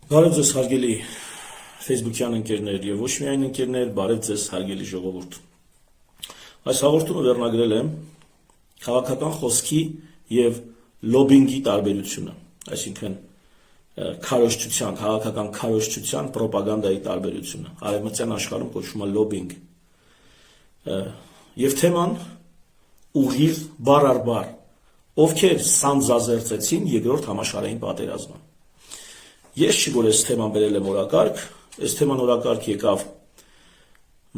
Բարև ձեզ հարգելի Facebook-յան ընկերներ եւ ոչ միայն ընկերներ, բարև ձեզ հարգելի ժողովուրդ։ Այս հաղորդումը վերնագրել եմ քաղաքական խոսքի եւ լոբինգի տարբերությունը, այսինքն քարոզչության, քաղաքական քարոզչության, ռոպագանդայի տարբերությունը։ Արևմտյան աշխարհում կոչվում է լոբինգ։ Եվ թեման ուղիղ բառ առ բառ, ովքեր սանձազերծեցին երկրորդ համաշխարհային պատերազմը։ Ես չի որ այս թեման բերել եմ օրակարգ, այս թեման օրակարգ եկավ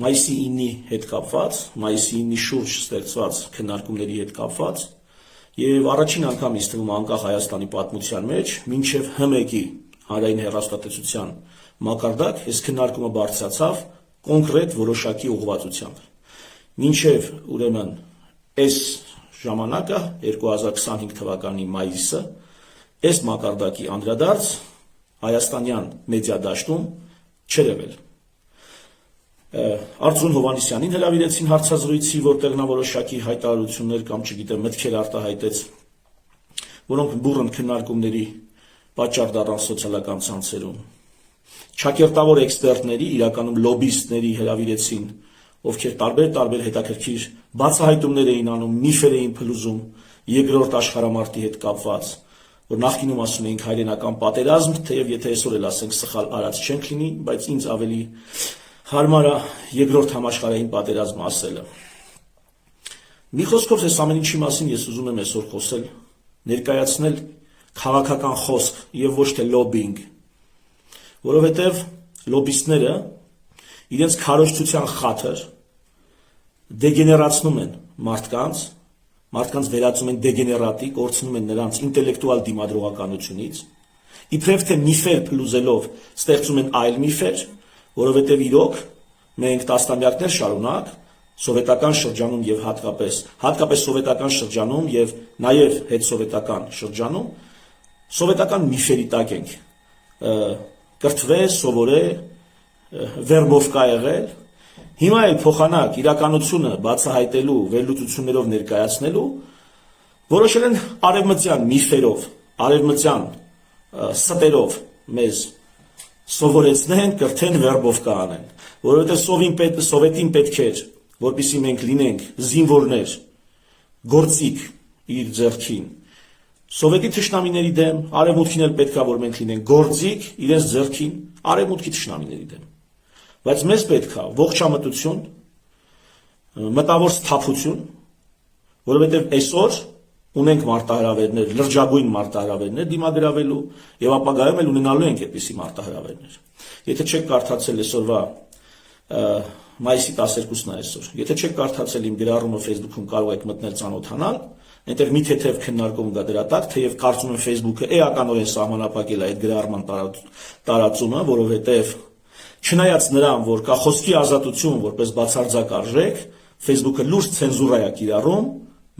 մայիսի 9-ի հետ կապված, մայիսի 9-ի շուրջ ստեղծված քննարկումների հետ կապված, եւ առաջին անգամ ինձ թվում անկախ Հայաստանի պատմության մեջ, մինչեւ ՀՄԷԿ-ի հանրային հեռուստատեսության մակարդակ, այս քննարկումը բարձրացավ կոնկրետ որոշակի ուղղվածությամբ։ Մինչեւ ուրեմն այս ժամանակը 2025 թվականի մայիսը այս մակարդակի անդրադարձ Հայաստանյան մեդիա դաշտում չէր եղել։ Արտուր Հովհաննիսյանին հրավիրեցին հարցազրույցի, որտեղ նա որոշակի հայտարարություններ կամ չգիտեմ մտքեր արտահայտեց, որոնք բուռն քննարկումների պատճառ դառան սոցիալական ցանցերում։ Չակերտավոր էքսպերտների, իրականում լոբիստների հրավիրեցին, ովքեր տարբեր հետաքրքիր բացահայտումներ էին անում, միֆեր էին փլուզում երկրորդ աշխարհամարտի հետ կապված, որ նախկինում ասում էինք հայրենական պատերազմ, թեև եթե այսօր էլ ասենք սխալ արած չենք լինի, բայց ինձ ավելի հարմար է երկրորդ համաշխարհային պատերազմ ասելը։ Մի խոսքով այս ամեն ինչի մասին ես ուզում եմ այսօր խոսել, ներկայացնել քաղաքական խոսք եւ ոչ թե լոբինգ, որովհետեւ լոբիստները իրենց քարոզչության խաթր դեգեներացնում են մարդկանց վերածում են դեգեներատի, կորցնում են նրանց ինտելեկտուալ դիմադրողականությունից, իբրև թե միֆեր փլուզելով ստեղծում են այլ միֆեր, որովհետև իրոք մենք տասնամյակներ շարունակ սովետական շրջանում եւ հատկապես սովետական շրջանում եւ նաեւ հետսովետական շրջանում սովետական միֆերի տակ ենք կրթվել, սովորել, վերբով կա եղել։ Հիմա էլ փոխանակ իրականությունը բացահայտելու, վերլուծություններով ներկայացնելու որոշել են արևմտյան միֆերով, արևմտյան ստերով մեզ սովորեցնեն, կրթեն, վերբով կանեն, որովհետև սովետին պետք էր, որպեսզի մենք լինենք զինվորներ, գործիք իր ձեռքին, սովետի թշնամիների դեմ, արևմուտքին էլ պետք է որ մենք լինենք գործիք իրենց ձեռքին, արևմուտքի թշնամիների դեմ։ Բայց մեզ պետք է ողջամտություն, մտավոր սթափություն, որովհետև այսօր ունենք մարտահրավերներ, լրջագույն մարտահրավերներ դիմագրավելու եւ ապագայում էլ ունենալու ենք այդպիսի մարտահրավերներ։ Եթե չեք կարդացել այսօրվա մայիսի 12-ն է այսօր, եթե չեք կարդացել իմ գրառումը Facebook-ում կարող եք մտնել ծանոթանալ, այնտեղ մի թեթև քննարկում կա դրա տակ, թեև կարծում եմ Facebook-ը էականորեն սահմանափակել է այդ գրառման տարածումը, որովհետև չնայած նրան, որ կա խոսքի ազատություն որպես բացարձակ արժեք, Facebook-ը լուրջ ցենզուրա է կիրառում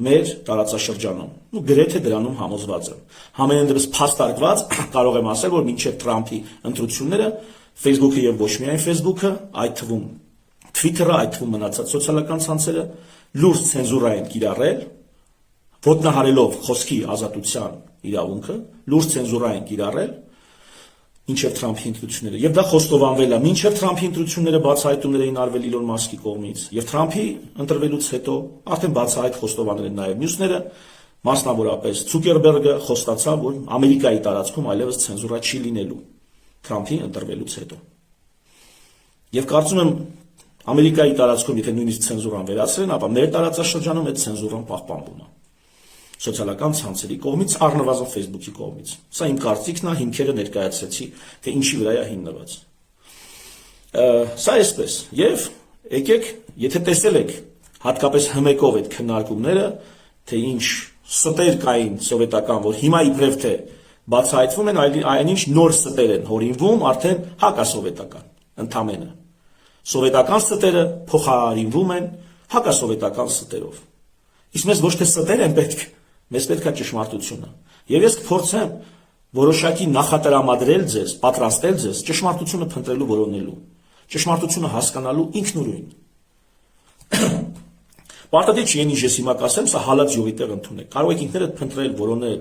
մեր տարածաշրջանում։ Գրեթե դրանում համոզված եմ։ Համենայնդեպս փաստարկված կարող եմ ասել, որ մինչև Թրամփի ընտրությունները Facebook-ը եւ ոչ միայն Facebook-ը, այդ թվում Twitter-ը, այդ թվում մնացած սոցիալական ցանցերը լուրջ ցենզուրա են կիրառել, ոտնահարելով խոսքի ազատության իրավունքը, լուրջ ցենզուրա են կիրառել մինչև Թրամփի ընտրությունները, եւ դա խոստովանվել է, մինչև Թրամփի ընտրությունները բացահայտումներ էին արվել Իլոն Մասկի կողմից, եւ Թրամփի ընտրվելուց հետո արդեն բացահայտ խոստովանել են նաեւ մյուսները, մասնավորապես Ցուկերբերգը խոստացավ, որ Ամերիկայի տարածքում այլևս ցենզուրա չի լինելու Թրամփի ընտրվելուց հետո։ Եվ կարծում եմ Ամերիկայի տարածքում եթե նույնիսկ ցենզուրան վերացրեն, ապա մեր տարածաշրջանում այդ ցենզուրան պահպանվում է սոցիալական ցանցերի կողմից, առնվազն Facebook-ի կողմից։ Սա իմ կարծիքն է, հիմքերը ներկայացրեցի, թե ինչի վրա է հիմնված։ Սա էսպես, եւ եկեք, եթե տեսել եք հատկապես ՀՄԵԿ-ով այդ քննարկումները, թե ինչ ստեր կային սովետական, որ հիմա իբրև թե բացահայտվում են, այնինչ նոր ստեր են հորինվում, արդեն հակասովետական, ընդամենը։ Սովետական ստերը փոխարինվում են հակասովետական ստերով։ Իսկ մեզ ոչ թե ստեր են պետք, մեզ պետք է ճշմարտությունը։ Եվ ես կփորձեմ որոշակի նախատրամադրել ձեզ, պատրաստել ձեզ ճշմարտությունը փնտրելու, որոնելու, ճշմարտությունը հասկանալու ինքնուրույն։ Պարտադիր չի, ինչ ես հիմա կասեմ, սա հալած յուղի տեղ ընդունեք։ Կարող եք ինքներդ փնտրել, որոնել,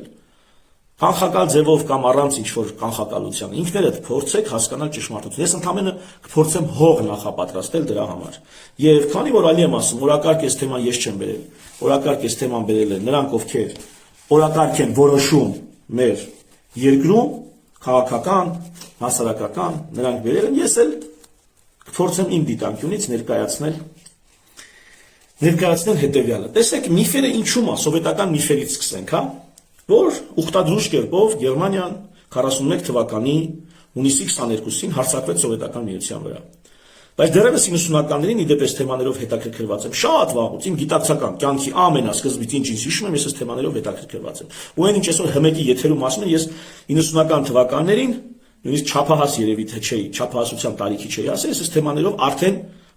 կանխակալ ձևով կամ առանց ինչ-որ կանխակալության, ինքներդ փորձեք հասկանալ ճշմարտությունը։ Ես ընդհանրապես կփորձեմ հող նախապատրաստել դրա համար։ Եվ քանի որ ալի եմ ասում, օրակարգ այս թեման ես չեմ բերել, օրակարգ այս թեման բերել են նրանք, ովքեր օրակարգ են որոշում մեր երկրում, քաղաքական, հասարակական, նրանք բերել են, ես էլ կփորձեմ իմ դիտանկյունից ներկայացնել հետևյալը։ Տեսեք, միֆերը ինչու՞մ է, սովետական միֆերից սկսենք, հա, որ ուխտադրուժ կերպով Գերմանիան 41 թվականի հունիսի 22-ին հարձակվեց Սովետական Միության վրա։ Բայց դեռևս 90-ականներին իդեպ այս թեմաներով հետաքրքրված եմ շատ վաղուց, իմ գիտակցական կյանքի ամենասկզբից ինչ հիշում եմ, ես այս թեմաներով հետաքրքրված եմ։ Ու այն ինչ այսօր հմեկի եթերում ասում են, ես 90-ական թվականներին նույնիսկ չափահաս երևի թե չէի, չափահասության տարիքի չէի ասել, ես այս թեմաներով արդեն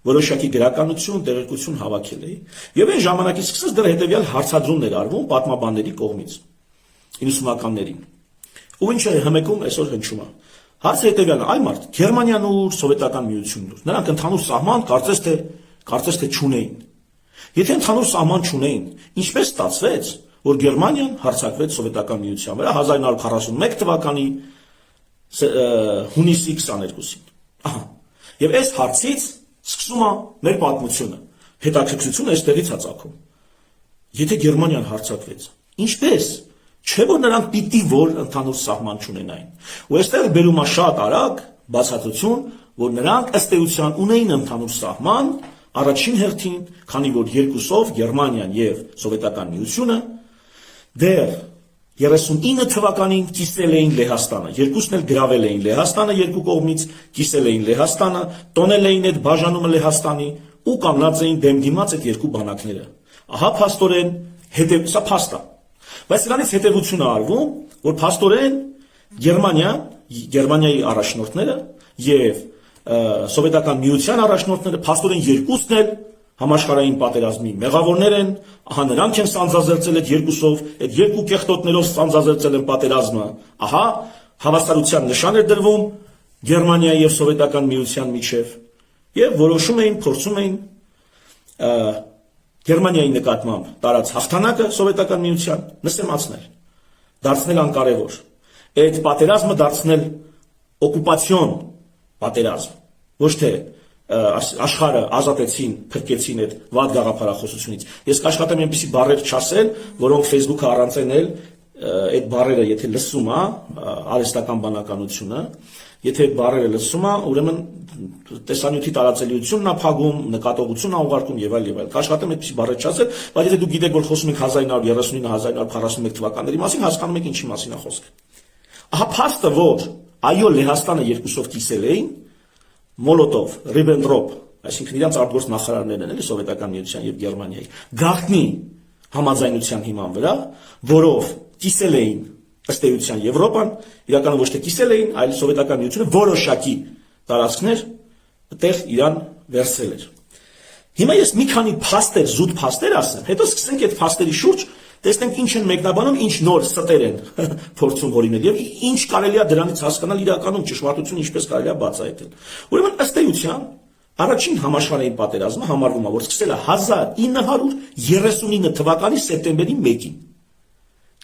որոշակի գրականություն, տեղեկություն հավաքել էի։ Եվ այն ժամանակից սկսած դեռ հետևյալ հարցադրումներ արվում պատմաբանների կողմից 90-ականներին։ Ու ինչ է հմեկում այսօր հնչում է։ Հարցը հետևյալն է, այ մարդ, Գերմանիան ու Սովետական Միությունն ու նրանք ընդհանուր սահման կարծես թե չունեին։ Եթե ընդհանուր սահման չունեին, ինչպես ստացվեց, որ Գերմանիան հարձակվեց Սովետական Միության վրա 1941 թվականի հունիսի 22-ին։ Ահա։ Եվ այս հարցից սկսում է մեր պատմությունը։ Հետաքրքրությունը այստեղից է ծագում։ Եթե Գերմանիան հարձակվեց, ինչպես։ Չէ՞ որ նրանք պիտի որ ընդհանուր սահման չունենային։ Ու այստեղ բերում է շատ արագ բացատրություն, որ նրանք ըստ էության ունեին ընդհանուր սահման առաջին հերթին, քանի որ երկուսով Գերմանիան եւ Սովետական Միությունը դեռ 39 թվականին կիսել էին Լեհաստանը, երկուսն էլ գրավել էին Լեհաստանը երկու կողմից, կիսել էին Լեհաստանը, տոնել էին այդ բաժանումը Լեհաստանի ու կանգնած էին դեմ դիմաց այդ երկու բանակները։ Ահա փաստորեն սա փաստ է։ Բայց սրանից հետևություն է արվում, որ փաստորեն Գերմանիայի առաջնորդները եւ Սովետական Միության առաջնորդները փաստորեն երկուսն էլ համաշխարհային պատերազմի մեղավորներ են, ահա նրանք են սանձազերծել այդ երկուսով, այդ երկու կեղտոտներով սանձազերծել են պատերազմը։ Ահա հավասարության նշան էր դրվում Գերմանիայի եւ Սովետական Միության միջև եւ որոշում էին, փորձում էին Գերմանիայի նկատմամբ տարած հաղթանակը Սովետական Միության նսեմացնել, դարձնել անկարևոր, այդ պատերազմը դարձնել օկուպացիոն պատերազմ, ոչ թե աշխարհը ազատեցին, փրկեցին այդ վատ գաղափարախոսությունից։ Ես կաշխատեմ այնպիսի բառեր չասել, որոնք Facebook-ը առանց էլ այդ բառերը եթե լսում է արհեստական բանականությունը, եթե այդ բառերը լսում է, ուրեմն տեսանյութի տարածելիությունն է փակում, նկատողությունն է ուղարկում եւ այլ եւ այլ։ Կաշխատեմ այդպիսի բառեր չասել, բայց եթե դուք գիտեք, որ խոսում ենք 1939-1941 թվականների մասին, հասկանում եք ինչի մասին է խոսքը։ Ահա փաստը, որ այո Լեհաստանը երկուսով կիսել էին, Մոլոտով, Ռիբենտրոպ, այսինքն իրանց արտգործ նախարարներն են, էլի Սովետական Միության եւ Գերմանիայի, գաղտնի համաձայնության հիման վրա, որով կիսել էին ըստ էության Եվրոպան, իրականում ոչ թե կիսել էին, այլ Սովետական Միությունը որոշակի տարածքներ այդտեղ իրան վերցրել էր։ Հիմա ես մի քանի փաստեր, զուտ փաստեր ասեմ, հետո սկսենք այդ փաստերի շուրջ տեսնենք ինչ են մեկնաբանում, ինչ նոր ստեր են փորձում հորինել եւ ինչ կարելի է դրանից հասկանալ իրականում ճշմարտությունը ինչպես կարելի է բացահայտել։ Ուրեմն ըստ էության առաջին համաշխարհային պատերազմը համարվում է, որ սկսել է 1939 թվականի սեպտեմբերի 1-ին։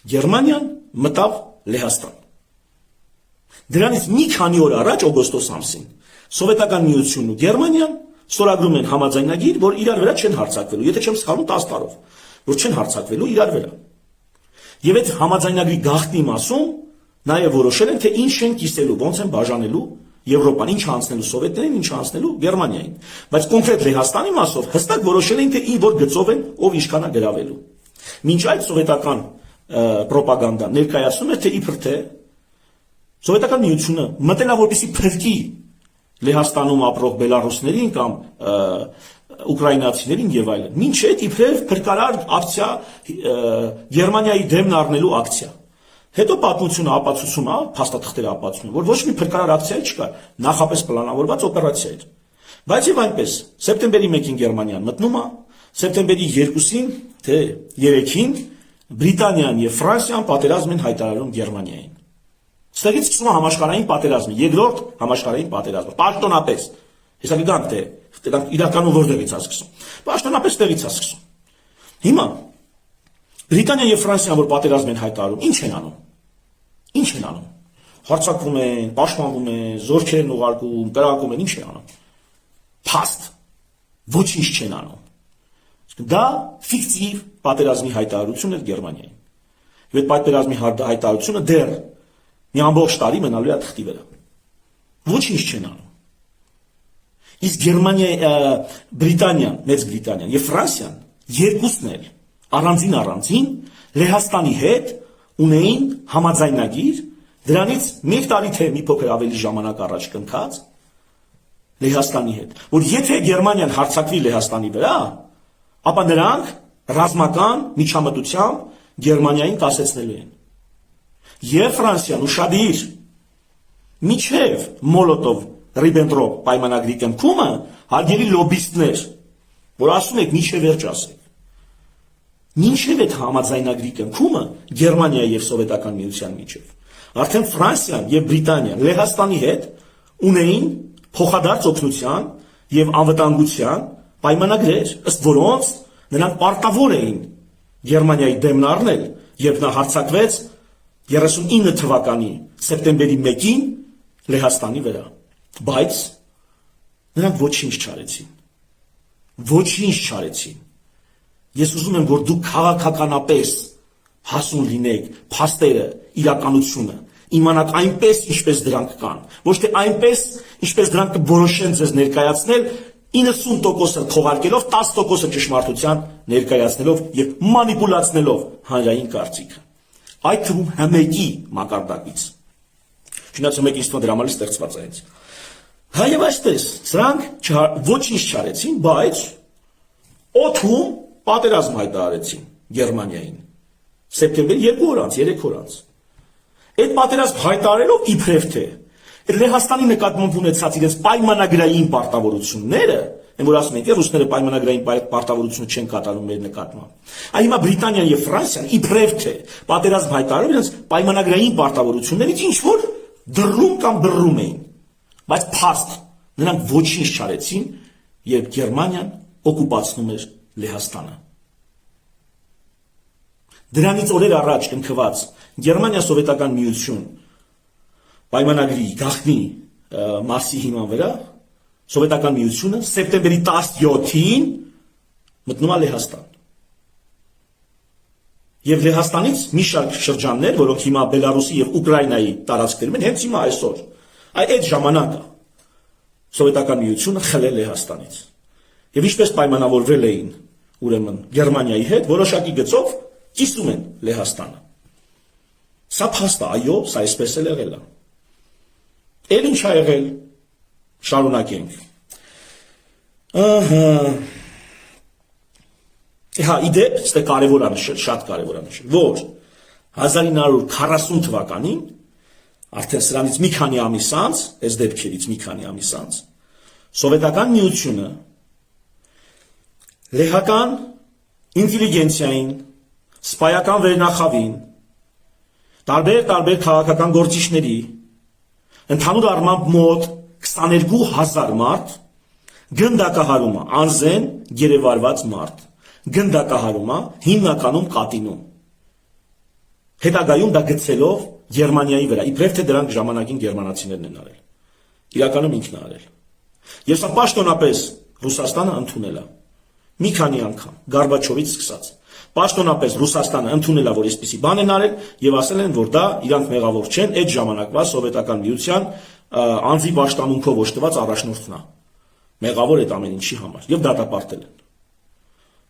Գերմանիան մտավ Լեհաստան։ Դրանից մի քանի օր առաջ օգոստոս ամսին Սովետական Միությունն ու Գերմանիան ստորագրում են համաձայնագիր, որ իրար վրա չեն հարձակվելու, եթե չեմ սխալվում 10 տարով, որ չեն հարձակվելու իրար վրա։ Եվ այդ համաձայնագրի գաղտնի մասում նաև որոշել են, թե ինչ են կիսելու, ոնց են բաժանելու Եվրոպան, ինչ անցնելու սովետներին, ինչ անցնելու Գերմանիային։ Բայց կոնկրետ Լեհաստանի մասով հստակ որոշել են, թե ինչ որ գծով են, ով ինչքան է գրավելու։ Մինչ այդ սովետական պրոպագանդան ներկայացնում է, թե իբր թե Սովետական Միությունը մտել է որպեսզի փրկի Լեհաստանում ապրող բելարուսներին կամ ուկրաինացիներին եւ այլն։ Մինչ այդ իբրև փրկարար ակցիա Գերմանիայի դեմն առնելու ակցիա։ Հետո պատմությունը ապացուցում է, փաստաթղթերը ապացուցում, որ ոչ մի փրկարար ակցիա չկա, նախապես պլանավորված օպերացիա էր։ Բայց եւ այնպես, սեպտեմբերի 1-ին Գերմանիան մտնում է, սեպտեմբերի 2-ին թե 3-ին Բրիտանիան եւ Ֆրանսիան պատերազմ են հայտարարում Գերմանիային։ Ստեղից սկսում է համաշխարհային պատերազմը, երկրորդ համաշխարհային պատերազմը, պաշտոնապես։ Հեսա գիտանք թե իրականում որտեղից է սկսում։ Պաշտոնապես տեղից է սկսում։ Հիմա Բրիտանիան եւ Ֆրանսիան որ պատերազմ են հայտարարում, ինչ են անում։ Ինչ են անում։ Հարձակվում են, պաշտպանվում են, զորքեր են ուղարկում, կրակում են, ինչ են անում։ Փաստ, ոչինչ չեն անում։ Դա ֆիկտիվ պատերազմի հայտարարություն էր Գերմանիային։ Եվ այդ պատերազմի հայտարարությունը դեռ մի ամբողջ տարի մնալու է թղթի վրա։ Ոչինչ չեն անում։ Իսկ Բրիտանիան, Մեծ Բրիտանիան եւ Ֆրանսիան երկուսն էլ առանձին Լեհաստանի հետ ունեին համաձայնագիր, դրանից մեկ տարի թե մի փոքր ավելի ժամանակ առաջ կնքած Լեհաստանի հետ, որ եթե Գերմանիան հարձակվի Լեհաստանի վրա, ապա նրանք ռազմական միջամտությամբ Գերմանիային կասեցնելու են։ Եվ Ֆրանսիան ուշադիր միջև Մոլոտով-Ռիբենտրոպ պայմանագրի կնքումը հարգելի լոբիստներ, որ ասում եք միջև վերջ ասեք։ Մինչև այդ համաձայնագրի կնքումը Գերմանիայի եւ Սովետական Միության միջև արդեն Ֆրանսիան եւ Բրիտանիան Լեհաստանի հետ ունեին փոխադարձ օգնության եւ անվտանգության պայմանագրեր, ըստ որոնց նրանք պարտավոր էին Գերմանիայի դեմն առնել, երբ նա հարձակվեց 39 թվականի սեպտեմբերի 1-ին Լեհաստանի վրա։ Բայց նրանք ոչինչ չարեցին։ Ոչինչ չարեցին։ Ես ուզում եմ, որ դուք քաղաքականապես հասուն լինեք փաստերը, իրականությունը, իմանաք այնպես, ինչպես դրանք կան, ոչ թե այնպես, ինչպես դրանք կորոշեն ձեզ ներկայացնել 90%-ը թողարկելով, 10%-ը ճշմարտության ներկայացնելով եւ մանիպուլացնելով հանրային կարծիքը։ Այդ թվում հմեկի մակարդակից։ Չնայած հմեկի ինձ դրա համար ստեղծված է հենց։ Հայև այսպես, սրանք ոչինչ չարեցին, բայց օդում պատերազմ հայտարարեցին Գերմանիային։ Սեպտեմբերի 2 օր անց, 3 օր անց։ Այդ պատերազմ հայտարարելով իբրև թե Լեհաստանի նկատմամբ ունեցած իրենց պայմանագրային պարտավորությունները, են որ ասում են, ռուսները պայմանագրային պարտավորությունը չեն կատարում մեր նկատմամբ։ Այ հիմա Բրիտանիան եւ Ֆրանսիան իբրև թե պատերազմ հայտարարելով իրենց պայմանագրային պարտավորություններից ինչ որ դռնում կամ բռնում էին։ Բայց փաստ նրանք ոչինչ չարեցին, երբ Գերմանիան օկուպացնում էր Լեհաստանը։ Դրանից օրեր առաջ կնքված Գերմանիա-Սովետական միություն պայմանագրի գաղտնի մասի հիման վրա Սովետական միությունը սեպտեմբերի 17-ին մտնում է Լեհաստան։ Եվ Լեհաստանից մի շարք շրջաններ, որոնք հիմա Բելարուսի եւ Ուկրաինայի տարածքներում են, հենց հիմա այսօր, այդ ժամանակը Սովետական միությունը խլել Լեհաստանից։ Եվ ինչպես պայմանավորվել էին ուրեմն Գերմանիայի հետ, որոշակի գծով կիսում են Լեհաստանը։ Սա փաստ է, այո, սա այսպես էլ եղել է։ Էլ ինչ ա եղել, շարունակենք։ Հա, իդեպ, ստե կարևոր է նշել, շատ կարևոր է նշել, որ 1940 թվականին, արդեն սրանից մի քանի ամիս անց, այս դեպքերից մի քանի ամիս անց, Սովետական միությունը լեհական ինտելիգենցիային, սպայական վերնախավին, տարբեր քաղաքական գործիչների, ընդհանուր առմամբ մոտ 22,000 մարդ գնդակահարում է, անզեն գերեվարված մարդ, գնդակահարում է հիմնականում կատինում։ Հետագայում դա գցելով Գերմանիայի վրա, իբրև թե դրանք ժամանակին գերմանացիներն են արել։ Իրականում ինքն է արել։ Եվ սա պաշտոնապես Ռուսաստանը ընդունել է։ Մի քանի անգամ, Գորբաչովից սկսած։ Պաշտոնապես Ռուսաստանը ընդունել է, որ այսպիսի բան են արել եւ ասել են, որ դա իրանք մեղավոր չեն, այդ ժամանակվա Սովետական միության անձի պաշտամունքով օժտված առաջնորդն է։ Մեղավոր այդ ամեն ինչի համար եւ դատապարտել են։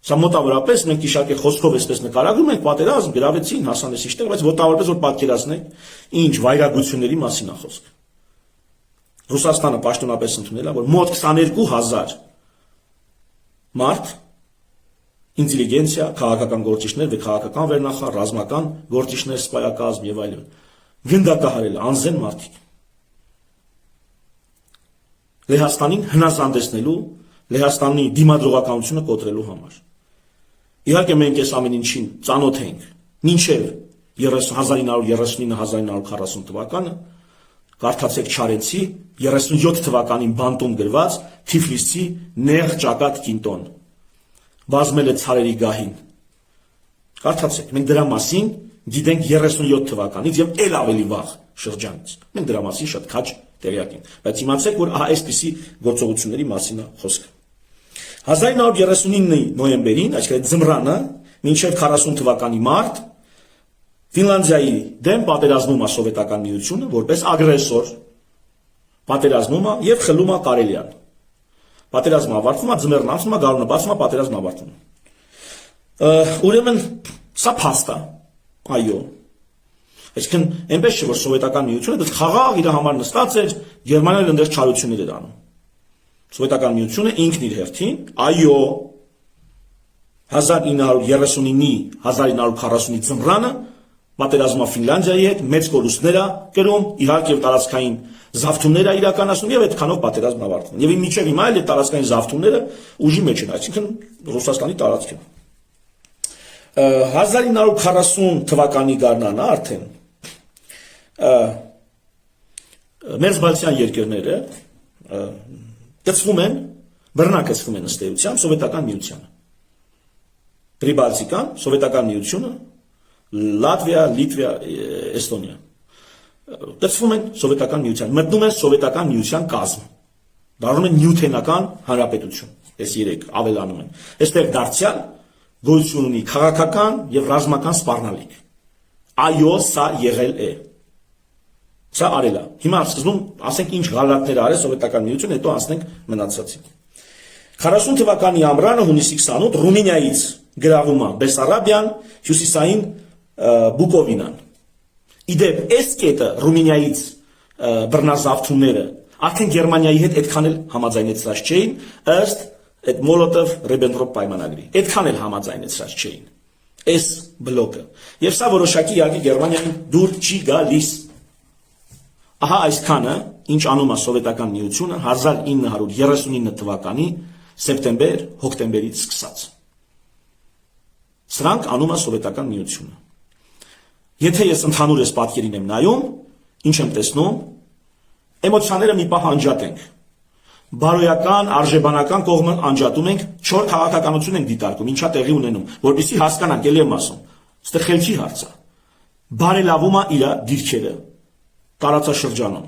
Սա մոտավորապես մենք իշակե խոսքով այսպես նկարագրում ենք պատերազմ, գրավեցին, հասան էս իշտեղ, բայց մոտավորապես որ պատկերացնենք, ինչ վայրագությունների մասին է խոսքը։ Ռուսաստանը պաշտոնապես ընդունել է, որ մոտ 22,000 մարդ, ինտելիգենցիա, քաղաքական գործիչներ, քաղաքական վերնախավ, ռազմական գործիչներ, սպայակազմ եւ այլն, գնդակահարել անզեն մարդիկ։ Լեհաստանին հնազանդեցնելու, Լեհաստանի դիմադրողականությունը կոտրելու համար։ Իհարկե մենք այս ամեն ինչին ծանոթ ենք մինչև 1939-1940 թվականը, կարդացեք Չարենցի 37 թվականին բանտում գրված Թիֆլիսի նեղ ճակատ կինտոն, բազմել է ցարերի գահին։ Կարդացեք, մենք դրա մասին գիտենք 37 թվականից եւ էլ ավելի վաղ շրջանից։ Մենք դրա մասին շատ քաջ տեղյակ ենք, բայց իմացեք, որ այսպիսի գործողությունների մասին է խոսքը։ 1939-ի նոյեմբերին, այսինքն ձմռանը, մինչև 40 թվականի մարտ Ֆինլանդիայի դեմ պատերազմում է Սովետական միությունը որպես ագրեսոր, պատերազմում է եւ խլում է Կարելիան։ Պատերազմը ավարտվում է, ձմեռն անցնում է, գարունը բացվում է, պատերազմը ավարտվում է։ Ուրեմն սա փաստ է, այո։ Այսինքն այնպես չէ, որ Սովետական միությունը դա խաղաղ իր համար նստած էր, Գերմանիան ընդեր չարություններ էր անում։ Սովետական միությունը ինքն իր հերթին, այո, 1939-ի 1940-ի ձմռանը պատերազմը Ֆինլանդիայի հետ մեծ կորուստներ է կրում, իհարկե տարածքային զավթումներ է իրականացնում եւ այդքանով պատերազմն ավարտվում։ Եվ մինչեւ հիմա էլ այդ տարածքային զավթումները ուժի մեջ են, այսինքն Ռուսաստանի տարածքում։ 1940 թվականի գարնանը արդեն մերձբալթյան երկրները կցվում են, բռնակցվում են ըստ էության Սովետական միությանը։ Պրիբալտիկան, Սովետական միությունը, Լատվիա, Լիտվա, Էստոնիա կցվում են Սովետական միության, մտնում են Սովետական միության կազմ, դառնում են նյութենական հանրապետություն, այս երեք ավելանում են։ Այստեղ դարձյալ գոյություն ունի քաղաքական եւ ռազմական սպառնալիք։ Այո, սա եղել է։ Սա արել է։ Հիմա սկզբում ասենք ինչ գալատներ արել Սովետական միությունը, հետո անցնենք մնացածին։ 40 թվականի ամռանը հունիսի 28 Ռումինիայից գրավում է Բեսարաբիան, հյուսիսային Բուկովինան։ Իդեպ այս կետը Ռումինիայից բռնազավթումները արդեն Գերմանիայի հետ այդքան էլ համաձայնեցած չէին, ըստ այդ Մոլոտով-Ռիբենտրոպ պայմանագրի։ Այդքան էլ համաձայնեցած չէին այս բլոկը։ Եվ սա որոշակի իհարկե Գերմանիային դուր չի գալիս։ Ահա այսքանը, ինչ անում է Սովետական միությունը 1939 թվականի սեպտեմբեր-հոկտեմբերից սկսած։ Սրանք անում է Սովետական միությունը։ Եթե ես ընդհանուր այս պատկերին եմ նայում, ինչ եմ տեսնում, էմոցիաները մի պահ անջատենք։ Բարոյական, արժեբանական կողմը անջատում ենք, չոր քաղաքականություն ենք դիտարկում, ինչա տեղի ունենում, որպեսզի հասկանանք, ելի եմ ասում, այստեղ խելքի հարց է։ Բարելավում է իր դիրքերը տարածաշրջանում։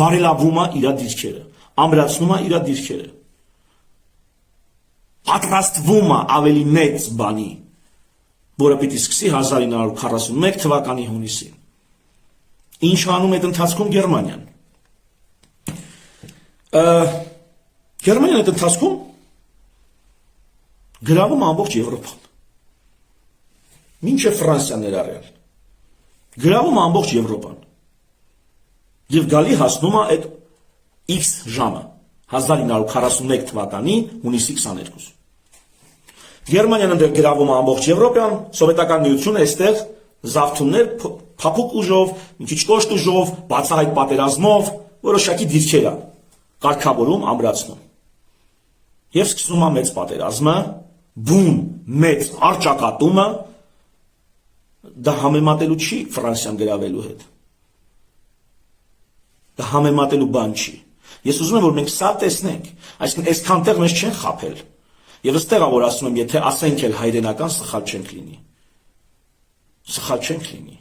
Բարելավում է իր դիրքերը, ամրացնում է իր դիրքերը։ Պատրաստվում է ավելի մեծ բանի, որը պիտի սկսի 1941 թվականի հունիսին։ Ինչ անում այդ ընթացքում Գերմանիան։ Գերմանիան այդ ընթացքում գրավում ամբողջ Եվրոպան։ Մինչև Ֆրանսիան ներառյալ։ Գրավում ամբողջ Եվրոպան։ Եվ գալի հասնում է այդ X ժամը 1941 թվականի հունիսի 22։ Գերմանիան ընդեր գրավում է ամբողջ Եվրոպան, Սովետական միությունը այստեղ զավթումներ փափուկ ուժով, մի քիչ կոշտ ուժով, բացահայտ պատերազմով, որոշակի դիրքեր է կարգավորում, ամրացնում։ Եվ սկսում է մեծ պատերազմը, բուն մեծ արճակատումը, դա համեմատելու չի Ֆրանսիան գրավելու հետ։ Դա համեմատելու բան չի։ Ես ուզում եմ, որ մենք սա տեսնենք, այսինքն այսքան տեղ մեզ չեն խաբել։ Եվ ըստեղ է, որ ասում եմ, եթե ասենք էլ հայրենական սխալ չենք լինի։ Սխալ չենք լինի։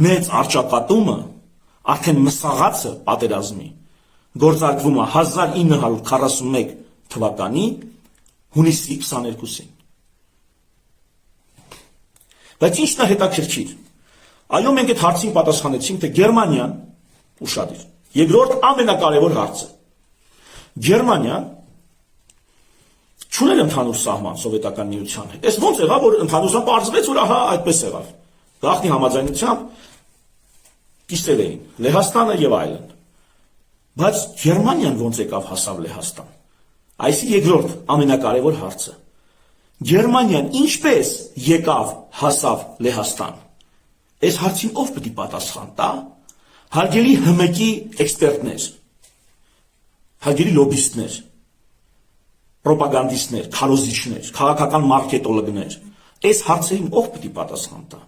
Մեծ արճակատումը, արդեն մսաղացը պատերազմի, գործարկվում է 1941 թվականի հունիսի 22-ին։ Բայց ինչն է հետաքրքիր։ Այո, մենք այդ հարցին պատասխանեցինք, թե Գերմանիան ուշադիր։ Երկրորդ ամենակարևոր հարցը։ Գերմանիան չուներ ընդհանուր սահման Սովետական միության հետ։ Այս ոնց եղավ, որ ընդհանուրությամբ պարզվեց, որ ահա այդպես եղավ։ Գաղտնի համաձայնությամբ կիսել էին Լեհաստանը եւ այլն։ Բայց Գերմանիան ոնց եկավ հասավ Լեհաստան։ Այս երկրորդ ամենակարևոր հարցը։ Գերմանիան ինչպես եկավ հասավ Լեհաստան։ Այս հարցին ով պետք է պատասխան տա։ Հարգելի ՀՄԿ-ի էքսպերտներ, հարգելի լոբիստներ, պրոպագանդիստներ, քարոզիչներ, քաղաքական մարքետոլոգներ, այս հարցերին ով պետք է պատասխան տա։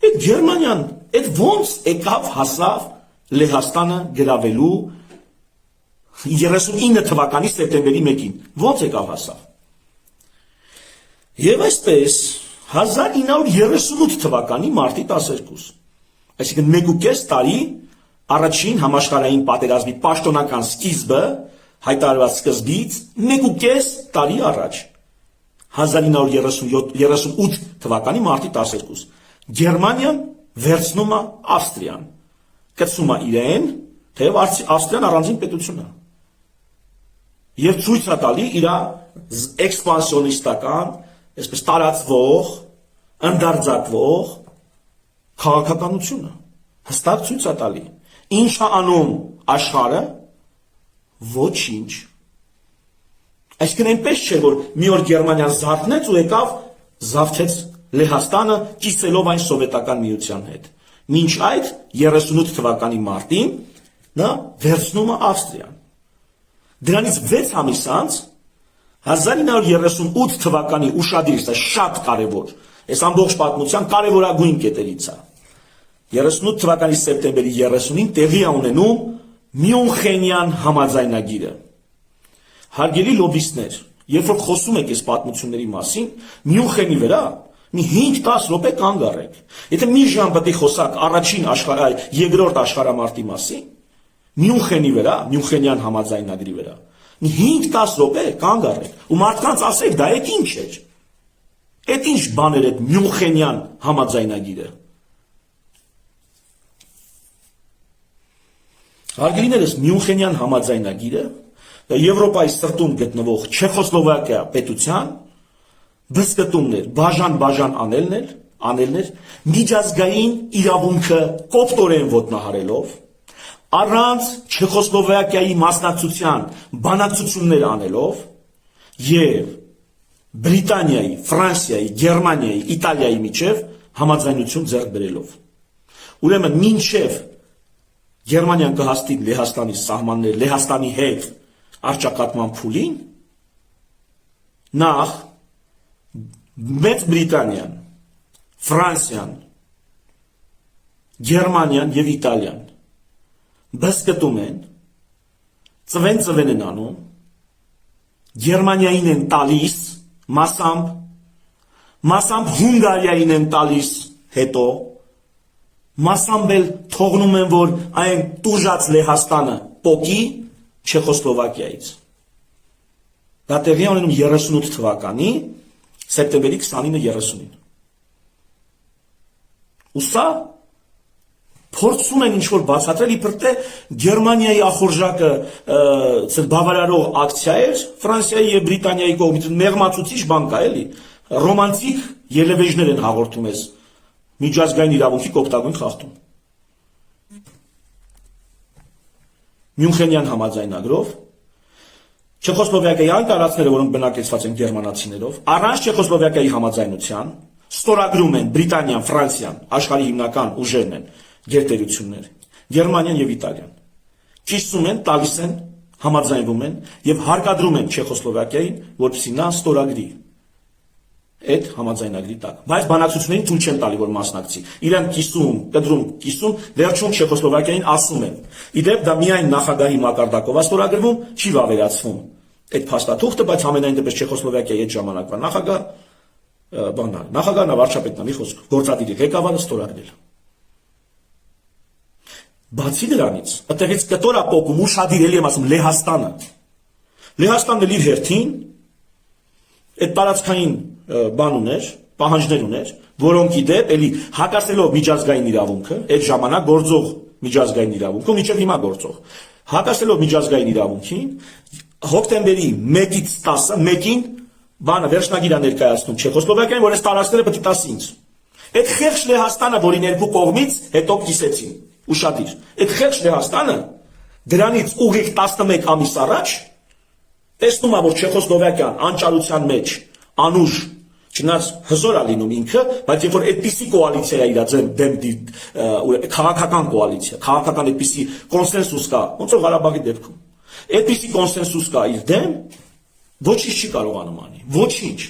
Այդ Գերմանիան, այդ ոնց եկավ հասավ Լեհաստանը գրավելու 39 թվականի սեպտեմբերի 1-ին, ոնց եկավ հասավ։ Եվ այսպես 1938 թվականի մարտի 12, այսինքն 1.5 տարի առաջին համաշխարհային պատերազմի պաշտոնական սկիզբը հայտարարված սկզբից 1.5 տարի առաջ 1938 թվականի մարտի 12 Գերմանիան վերցնում է Ավստրիան, կցում է իրեն, թեև Ավստրիան առանձին պետություն է եւ ցույց է տալի իր էքսպանսիոնիստական, այսպես տարածվող, ընդարձակվող քաղաքականությունը հստակ ցույց է տալի ինչ է անում աշխարհը ոչինչ այսինքն այնպես չէ որ մի օր Գերմանիան զարթնեց ու եկավ զավթեց Լեհաստանը կիսելով այն սովետական միության հետ մինչ այդ 38 թվականի մարտին նա վերցնում է Ավստրիան դրանից 6 ամիս անց 1938 թվականի ուշադիր է շատ կարևոր այս ամբողջ պատմության կարևորագույն կետերից է 38 թվականի սեպտեմբերի 30-ին տեղի է ունենում Մյունխենյան համաձայնագիրը հարգելի լոբիստներ երբ որ խոսում եք այս պատմությունների մասին Մյունխենի վրա մի 5-10 րոպե կանգ առեք եթե մի ժամ պետք է խոսակ առաջին երկրորդ աշխարհամարտի մասին Մյունխենի վրա Մյունխենյան համաձայնագրի վրա մի 5-10 րոպե կանգ առեք ու մարդկանց ասեք դա այդ ինչ էր այդ ինչ բան էր այդ Մյունխենյան համաձայնագիրը Հարգելիներս Մյունխենյան համաձայնագիրը դա Եվրոպայի սրտում գտնվող Չեխոսլովակիա պետության բզկտումներ, բաժան անելներ, միջազգային իրավունքը կոպտորեն ոտնահարելով, առանց Չեխոսլովակիայի մասնակցության բանակցություններ անելով եւ Բրիտանիայի, Ֆրանսիայի, Գերմանիայի, Իտալիայի միջև համաձայնություն ձեռք բերելով։ Ուրեմն մինչև Գերմանիան կհաստի Լեհաստանի սահմաններ, Լեհաստանի հետ առճակատման փուլին, նախ Մեծ Բրիտանիան, Ֆրանսիան, Գերմանիան եւ Իտալիան բզկտում են, ծվեն են անում, Գերմանիային են տալիս մասամբ Հունգարիային են տալիս հետո, մասամբ էլ թողնում են, որ այն տուժած Լեհաստանը պոկի Չեխոսլովակիայից։ Դա տեղի է ունենում 38 թվականի սեպտեմբերի 29-30-ին։ Ու սա փորձում են ինչ-որ բացատրել, իբր թե Գերմանիայի ախորժակը բավարարող ակցիա էր, Ֆրանսիայի և Բրիտանիայի կողմից մեղմացուցիչ բան կա, էլի, ռոմանտիկ ելևեժներ են հաղորդում ես միջազգային իրավունքի կոպտագույն խախտում։ Մյունխենյան համաձայնագրով Չեխոսլովակիայի այն տարածքները, որոնք բնակեցված են գերմանացիներով, առանց Չեխոսլովակիայի համաձայնության ստորագրում են Բրիտանիան, Ֆրանսիան, աշխարհի հիմնական ուժերն են, գերտերությունները, Գերմանիան եւ Իտալիան։ Կիսում են, տալիս են, համաձայնվում են եւ հարկադրում են Չեխոսլովակիային, որպեսզի նա ստորագրի այդ համաձայնագրի տակ։ Բայց բանակցություններին թույլ չեն տալի, որ մասնակցի։ Իրեն կիսում, կիսում, վերջում Չեխոսլովակիային ասում են։ Իդեպ դա միայն նախագահի մակարդակով է ստորագրվում, չի վավերացվում այդ փաստաթուղթը, բայց ամենայն դեպս Չեխոսլովակիայի այդ ժամանակվա նախագահն է վարչապետն է մի խոսք, գործադիրի ղեկավարը ստորագրել։ Բացի դրանից, այդտեղից կտոր է պոկում ուշադիր էլի եմ ասում Լեհաստանն էլ իր հերթին այդ տարածքային բան ուներ, պահանջներ ուներ, որոնք իդեպ էլի հակասելով միջազգային իրավունքը, այդ ժամանակ գործող միջազգային իրավունքը, մինչև հիմա գործող, հակասելով միջազգային իրավունքին, հոկտեմբերի 1-ից 10-ին բանը վերջնագիր է ներկայացնում Չեխոսլովակիային, որ այս տարածքները պետք է տաս ինձ։ Այդ խեղճ Լեհաստանը, որին երկու կողմից հետո կիսեցին, ուշադիր, այդ խեղճ Լեհաստանը դրանից ուղիղ 11 ամիս առաջ տեսնում է, որ Չեխոսլովակիան անճարության մեջ անուժ չնայած հզոր է լինում ինքը, բայց երբ որ այդպիսի կոալիցիա է իր դեմ քաղաքական կոալիցիա, քաղաքական այդպիսի կոնսենսուս կա, ոնց որ Ղարաբաղի դեպքում, այդպիսի կոնսենսուս կա իր դեմ, ոչինչ չի կարողանում անի, ոչինչ։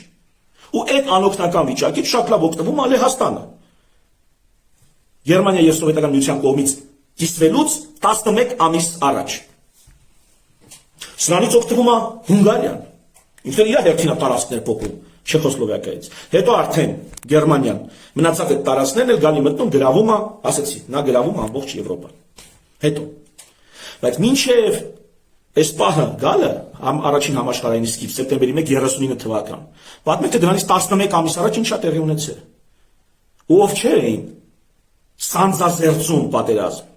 Ու այդ անօգնական վիճակից շատ լավ օգտվում է Լեհաստանը։ Գերմանիա եւ Սովետական միության կողմից կիսվելուց 11 ամիս առաջ։ Սրանից օգտվում է Հունգարիան, ինքն իր հերթին տարածքներ փոխում։ Չեխոսլովակիայից։ Հետո արդեն Գերմանիան մնացած այդ տարածքներն էլ գալի մտնում գրավում է, ասեցի, նա գրավում է ամբողջ Եվրոպան։ Հետո, բայց մինչև այս պահը գալը առաջին համաշխարհային իսկից սեպտեմբերի 1 39 թվական։ Պատմեք թե դրանից 11 ամիս առաջ ինչա տեղի ունեցել։ Ով չէին սանձազերծում պատերազմ։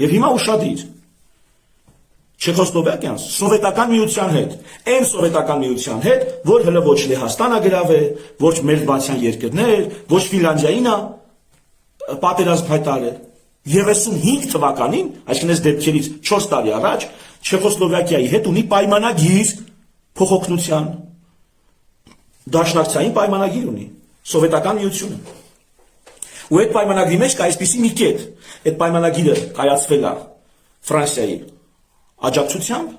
Եվ հիմա ուշադիր Չեխոսլովակիան սովետական միության հետ, այն սովետական միության հետ, որ հələ ոչ Լեհաստանը գրավել, ոչ Մերձբալթյան երկրներ, ոչ Ֆինլանդիային է պատերազմ հայտարարել։ 35 թվականին, այսինքն այս դեպքերից 4 տարի առաջ, Չեխոսլովակիայի հետ ունի պայմանագիր փոխօգնության։ Դաշնակցային պայմանագիր ունի սովետական միությունը։ Ու այդ պայմանագրի մեջ կա այսպիսի մի կետ։ Այդ պայմանագիրը կայացվել է Ֆրանսիայի աջակցությամբ,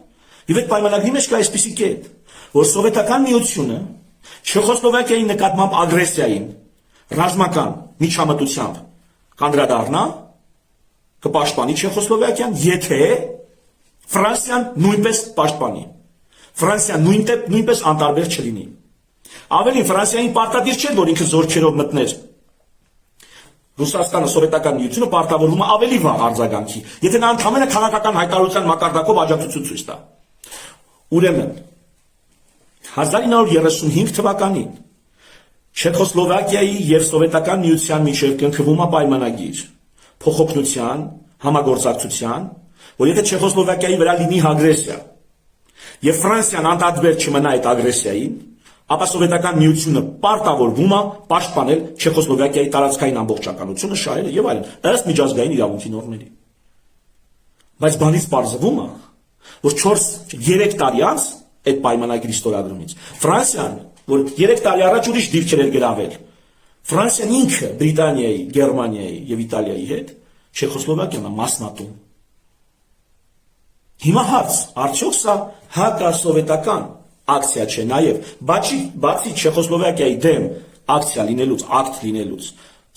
եւ այդ պայմանագրի մեջ կա այսպիսի կետ, որ սովետական միությունը Չեխոսլովակիայի նկատմամբ ագրեսիային ռազմական միջամտությամբ կանդրադառնա, կպաշտպանի Չեխոսլովակիան, եթե Ֆրանսիան նույնպես պաշտպանի։ Ֆրանսիան նույնպես անտարբեր չլինի։ Ավելին Ֆրանսիային պարտադիր չէ, որ ինքը զորքերով մտներ Ռուսաստանը սովետական միությունը պարտավորվում է ավելի վաղ արձագանքի, եթե նա ընդհանրապես քաղաքական հայտարարության մակարդակով աջակցություն ցույց տա։ Ուրեմն 1935 թվականին Չեխոսլովակիայի եւ սովետական միության միջև կնքվում է պայմանագիր փոխօգնության, համագործակցության, որ եթե Չեխոսլովակիայի վրա լինի ագրեսիա եւ Ֆրանսիան անդադբեր չմնա այդ ագրեսիային, ապա սովետական միությունը պարտավորվում է պաշտպանել Չեխոսլովակիայի տարածքային ամբողջականությունը, շահերը եւ այլն, ըստ միջազգային իրավունքի նորմերի։ Բայց բանից պարզվում է, որ 4-3 տարի անց այդ պայմանագրի ստորագրումից Ֆրանսիան, որ 3 տարի առաջ ուրիշ դիրքեր էր գրավել, Ֆրանսիան ինքը Բրիտանիայի, Գերմանիայի եւ Իտալիայի հետ Չեխոսլովակիան մասնատում։ Հիմա հարց, արդյոք սա հակասովետական ակցիա չէ, նաև բացի Չեխոսլովակիայի դեմ ակցիա լինելուց, ակտ լինելուց,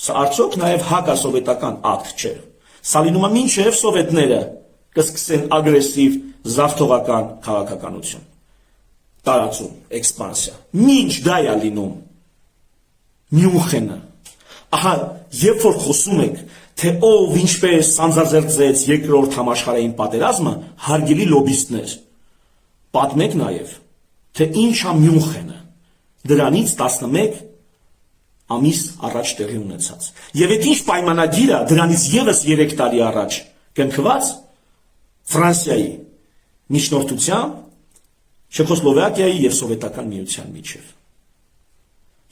սա արդյոք նաև հակասովետական ակտ չէ։ Սա լինում է մինչև սովետները կսկսեն ագրեսիվ զավթողական քաղաքականություն, տարածում, էքսպանսիա։ Մինչ դա է լինում Մյունխենը։ Ահա, երբ որ խոսում եք, թե ով ինչպես սանձազերծեց երկրորդ համաշխարհային պատերազմը, հարգելի լոբիստներ, պատմեք նաև թե ինչ է Մյունխենը, դրանից 11 ամիս առաջ տեղի ունեցած։ Եվ այդ ինչ պայմանագիր է դրանից եւս 3 տարի առաջ կնքված Ֆրանսիայի միջնորդությամբ Չեխոսլովակիայի եւ Սովետական միության միջև։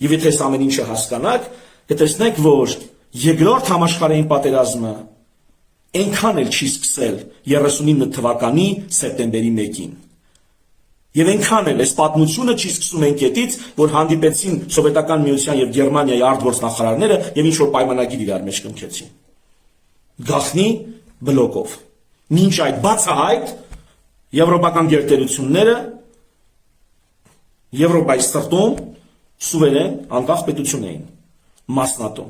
Եվ եթե այս ամեն ինչը հասկանաք, կտեսնեք, որ երկրորդ համաշխարհային պատերազմը այնքան էլ չի սկսել 39 թվականի սեպտեմբերի 1-ին։ Եվ այնքան էլ այս պատմությունը չի սկսում այն կետից, որ հանդիպեցին Սովետական միության եւ Գերմանիայի արտգործնախարարները եւ ինչ որ պայմանագիր իրար մեջ կնքեցին։ Գախնի բլոկով։ Մինչ այդ բացահայտ եվրոպական գերտերությունները Եվրոպայի սրտում սուվերեն անկախ պետություն էին մասնատում։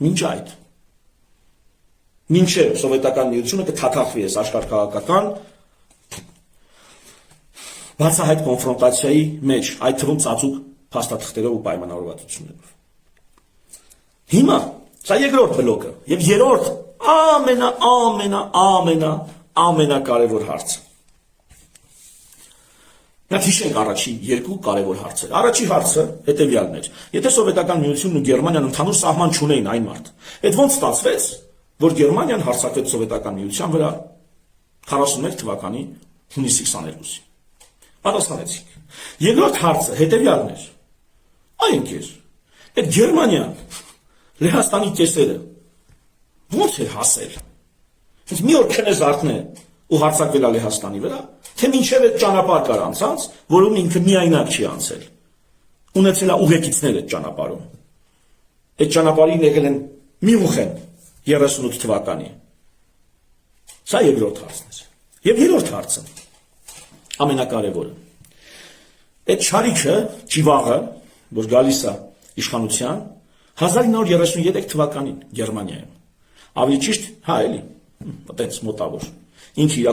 Մինչ այդ մինչև Սովետական միությունը կթաթախվի այս աշխարհքաղաքական բացահայտ կոնֆրոնտացիայի մեջ, այդ թվում ծածուկ փաստաթղթերով ու պայմանավորվածություններով։ Հիմա սա երկրորդ բլոկը եւ երրորդ ամենակարևոր հարցը։ Նա հիշենք առաջի երկու կարևոր հարցեր։ Առաջի հարցը հետևյալն էր. եթե Սովետական միությունն ու Գերմանիան ընդհանուր սահման չունեին այն մարդ, այդ ոնց ստացվեց, որ Գերմանիան հարձակվեց Սովետական միության վրա 41 թվականի հունիսի 22-ին։ Պատասխանեցինք։ Երկրորդ հարցը հետևյալն էր. այ ընկեր, այդ Գերմանիան Լեհաստանի կեսերը ոնց էր հասել։ Ինչ մի օր քնեզարթն է ու հարձակվել է Լեհաստանի վրա, թե մինչև այդ ճանապարհ կար անցած, որում ինքը միայնակ չի անցել։ Ունեցել է ուղեկիցներ այդ ճանապարհում։ Այդ ճանապարհին եկել են Մյունխեն 38 թվականի։ Սա երկրորդ հարցն էր։ Եվ երրորդ հարցը ամենակարևորը։ Այդ շարիքը, ճիվաղը, որ գալիս է իշխանության 1933 թվականին Գերմանիայում։ Ավելի ճիշտ, հա էլի, այդպես մոտավոր։ Ինքը իր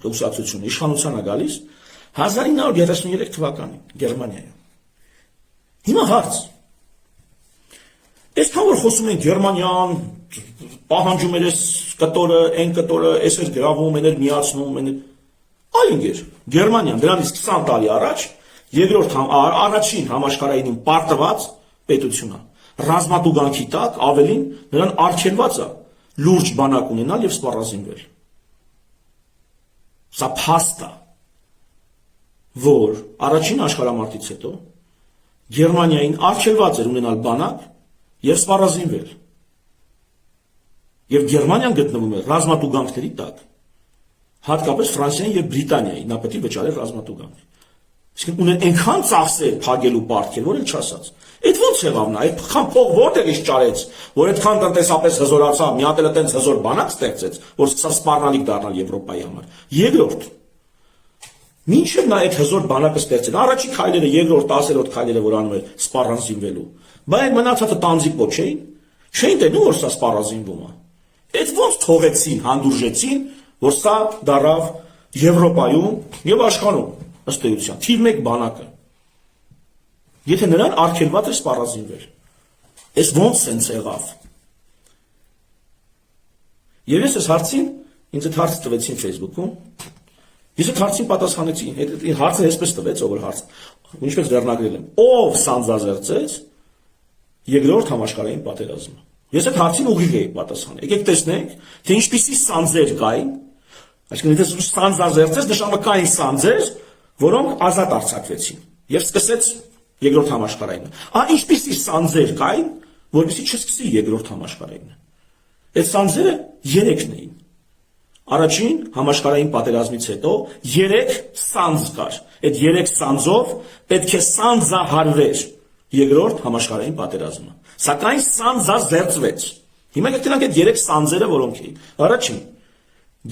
կուսակցությունը իշխանության է գալիս 1933 թվականին Գերմանիայում։ Հիմա հարց։ Այսքան որ խոսում են Գերմանիան պահանջում էր այս կտորը, այն կտորը, այս էր գրավում, այն էր միացնում, այն էր այ ինգեր Գերմանիան դրանից 20 տարի առաջ երկրորդ առաջին համաշխարհային պարտված պետությունն է։ Ռազմատուգանքի տակ ավելին նրան արգելված է լուրջ բանակ ունենալ եւ սպառազինվել։ Սա փաստ է, որ առաջին աշխարհամարտից հետո Գերմանիային արգելված էր ունենալ բանակ եւ սպառազինվել։ Եվ Գերմանիան գտնվում է ռազմատուգանքների տակ, հատկապես Ֆրանսիային եւ Բրիտանիային, նա պետք է վճարեր ռազմատուգանք։ Իսկ ունեն այնքան ծախսեր փակելու պարտքեր, որ էլ չասած։ Այդ ո՞նց եղավ նա, այդքան փող որտեղից ճարեց, որ այդքան տնտեսապես հզորացավ, մի հատ էլ այտենց հզոր բանակ ստեղծեց, որ սկսավ սպառնալիք դառնալ Եվրոպայի համար։ Երկրորդ, մինչև նա այդ հզոր բանակը ստեղծել, առաջի քայլերը, երկրորդ, 10-րդ քայլերը, որ անում էր սպառազինվելու, բայց մնացածը տանձիկ չէին տենում, որ սա սպառազինվում է։ Այդ ո՞նց թողեցին, հանդուրժեցին, որ սա դարավ Եվրոպայում եւ աշխարհում ըստ էության թիվ 1 բանակը։ Եթե նրան արգելված է սպառազինվել։ Այս ո՞նց սենց եղավ։ Եվ ես այս հարցին ինձ այդ հարցը տվեցին Facebook-ում։ Ես այդ հարցին պատասխանեցի, այդ հարցը այսպես տվեց, ով որ հարց, ինչպես վերնագրել եմ, ով սանձազերծեց երկրորդ համաշխարհային պատերազմը։ Ես այդ հարցին ուղիղ էի պատասխանել։ Եկեք տեսնենք, թե ինչպիսի սանձեր կային, այսինքն եթե սանձազերծեց, նշանակային սանձեր, որոնք ազատ արձակվեցին եւ սկսեց երկրորդ համաշխարհայինը։ Ինչպիսի սանձեր կային, որովհետեւ չսկսի երկրորդ համաշխարհայինը։ Այդ սանձերը 3-ն էին։ Առաջին համաշխարհային պատերազմից հետո 3 սանձ կար։ Այդ 3 սանձով պետք է սանձահարվեր երկրորդ համաշխարհային պատերազմը։ Սակայն սանձազերծվեց։ Հիմա գտնենք այդ 3 սանձերը, որոնք էին։ Առաջին,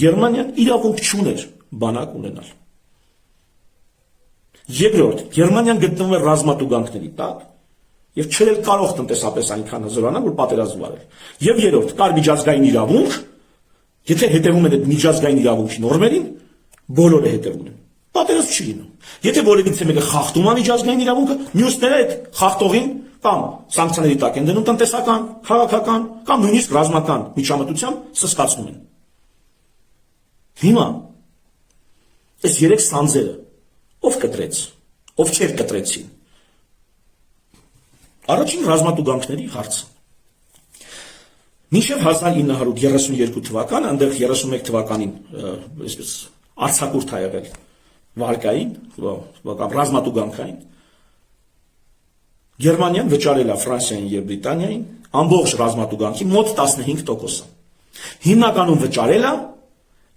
Գերմանիան իրավունք չուներ բանակ ունենալ։ Երկրորդ, Գերմանիան գտնվում էր ռազմատուգանքների տակ եւ չէր կարող տնտեսապես այնքան հզորանալ, որ պատերազմ վարել։ Եվ երրորդ, կար միջազգային իրավունք, եթե հետևում են այդ միջազգային իրավունքի նորմերին, բոլորը հետևում են։ Պատերազմ չի լինում։ Եթե որևիցե մեկը խախտում է միջազգային իրավունքը, մյուսները այդ խախտողին կամ սանկցիաների տակ են դնում տնտեսական, քաղաքական կամ նույնիսկ ռազմական միջամտությամբ սսկացնում են։ Հիմա այս 3 սանձերը ով կտրեց, ով չէր կտրեցին։ Առաջին ռազմատուգանքների հարցը։ Մինչև 1932 թվականը, այնտեղ 31 թվականին, այսպես արձակուրդ ա եղել վարկային, կամ ռազմատուգանքային, Գերմանիան վճարել է Ֆրանսիային եւ Բրիտանիային ամբողջ ռազմատուգանքի մոտ 15%-ը։ Հիմնականում վճարել է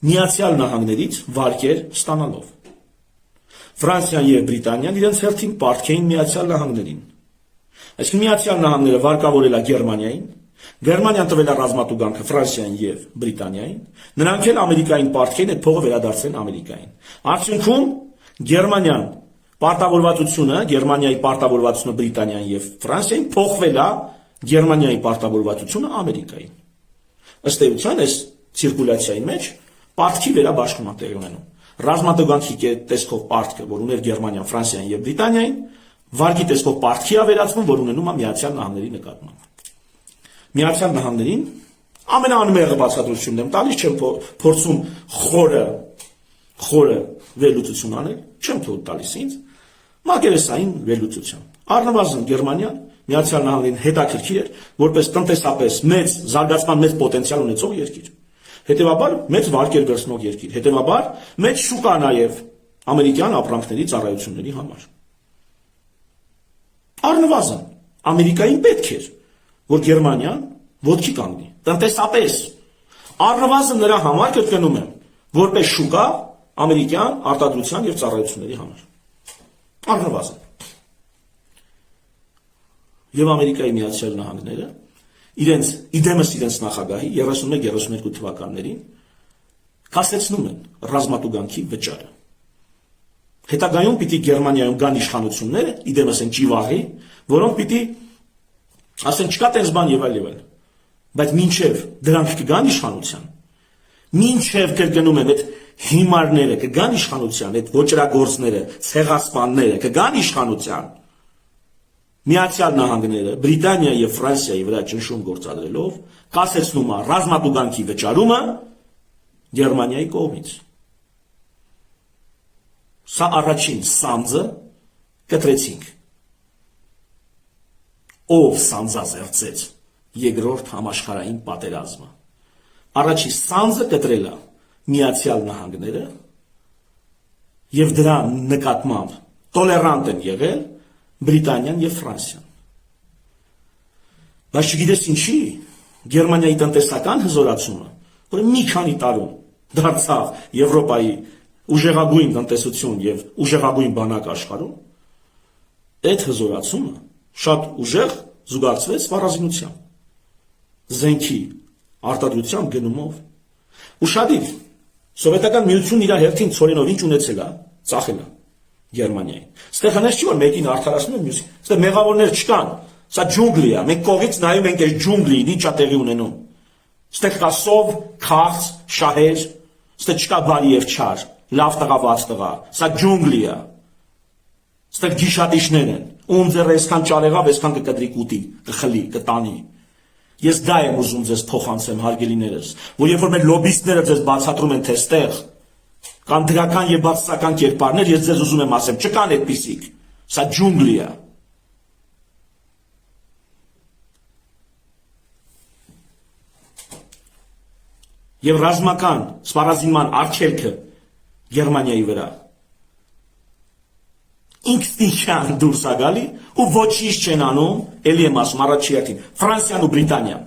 Միացյալ Նահանգներից վարկեր ստանալով։ Ֆրանսիան եւ Բրիտանիան իրենց հերթին պարտքեին Միացյալ Նահանգներին։ Այսինքն Միացյալ Նահանգները վարկավորել է Գերմանիային, Գերմանիան տվել է ռազմատուգանքը Ֆրանսիային եւ Բրիտանիային, նրանք էլ Ամերիկային պարտքեին այդ փողը վերադարձրել Ամերիկային։ Արդյունքում Գերմանիան Գերմանիայի պարտավորվածությունը Բրիտանիային եւ Ֆրանսիային փոխվել է Գերմանիայի պարտավորվածությունը Ամերիկային։ Ըստ էության այս ցիրկուլյացիայի մեջ պարտքի վերաբաշխում է տեղի ունենում։ Ռազմատուգանքի տեսքով պարտքը, որ ուներ Գերմանիան, Ֆրանսիան եւ Բրիտանիային, վարկի տեսքով պարտքի է վերածվում, որ ունենում է Միացյալ Նահանգների նկատմամբ։ Միացյալ Նահանգներին ամենաանմեղը բացատրությունն եմ տալիս, չեմ փորձում խորը վերլուծություն անել, չեմ թույլ տալիս ինձ, մակերեսային վերլուծություն։ Առնվազն Գերմանիան Միացյալ Նահանգներին հետաքրքիր էր, որպես տնտեսապես մեծ զարգացման մեծ պոտենցիալ ունեցող երկիր։ Հետևաբար մեծ վարկեր վերցնող երկիր, հետևաբար մեծ շուկա նաև ամերիկյան ապրանքների ծառայությունների համար։ Առնվազն Ամերիկային պետք էր, որ Գերմանիան ոտքի կանգնի, տնտեսապես։ Առնվազն նրա համար կրկնում եմ, որպես շուկա ամերիկյան արտադրության եւ ծառայությունների համար։ Առնվազն։ Եվ Ամերիկայի Միացյալ Նահանգները իրենց նախագահի 31-32 թվականներին կասեցնում են ռազմատուգանքի վճարը։ Հետագայում պիտի Գերմանիայում կան իշխանությունները, իրենց են ճիվաղի, որոնք պիտի ասեն չկա տես բան եւ այլ։ Բայց մինչև դրանք կգան իշխանության, մինչև կրկնում եմ այդ հիմարները կգան իշխանության, այդ ոճրագործները, ցեղասպանները կգան իշխանության։ Միացյալ Նահանգները Բրիտանիա եւ Ֆրանսիայի վրա ճնշում գործադրելով կասեցնում է ռազմատուգանքի վճարումը Գերմանիայի կողմից։ Սա առաջին սանձը կտրեցինք։ Ով սանձազերծեց երկրորդ համաշխարհային պատերազմը։ Առաջի սանձը կտրել է Միացյալ Նահանգները եւ դրա նկատմամբ տոլերանտ են եղել Բրիտանիան եւ Ֆրանսիան։ Բայց չգիտես ինչի, Գերմանիայի տնտեսական հզորացումը, որը մի քանի տարում դարձավ Եվրոպայի ուժեղագույն տնտեսություն եւ ուժեղագույն բանակ աշխարհում, այդ հզորացումը շատ ուժեղ զուգակցվեց սպառազինությամբ, զենքի արտադրությամբ գնումով։ Ուշադիր, սովետական միությունն իր հերթին ցորենով ինչ ունեցել է, ծախել է Գերմանիայի։ Ստեղ հենց չի որ մեկին արդարացնում են մյուսին։ Ստեղ մեղավորներ չկան։ Սա ջունգլի է։ Մենք կողից նայում ենք այս ջունգլին, ինչ է տեղի ունենում։ Ստեղ կա սով, քաղց, շահեր, ստեղ չկա բարի եւ չար, լավ տղա, վատ տղա։ Սա ջունգլի է։ Ստեղ գիշատիչներ են։ Ում ձեռը այսքան ճարեղավ, այսքան կկտրի կուտի, կխլի, կտանի։ Ես դա եմ ուզում ձեզ փոխանցեմ, հարգելիներս, որ երբ որ մեր լոբիստները ձեզ բացատրում են, թե ստեղ կան դրական եւ բացասական կերպարներ, ես ձեզ ուզում եմ ասեմ, չկան այդպիսիք։ Սա ջունգլի է։ Եվ ռազմական սպառազինման արգելքը Գերմանիայի վրա ինքնիշխան դուրս է գալի ու ոչինչ չեն անում, էլի եմ ասում առաջի հերթին, Ֆրանսիան ու Բրիտանիան։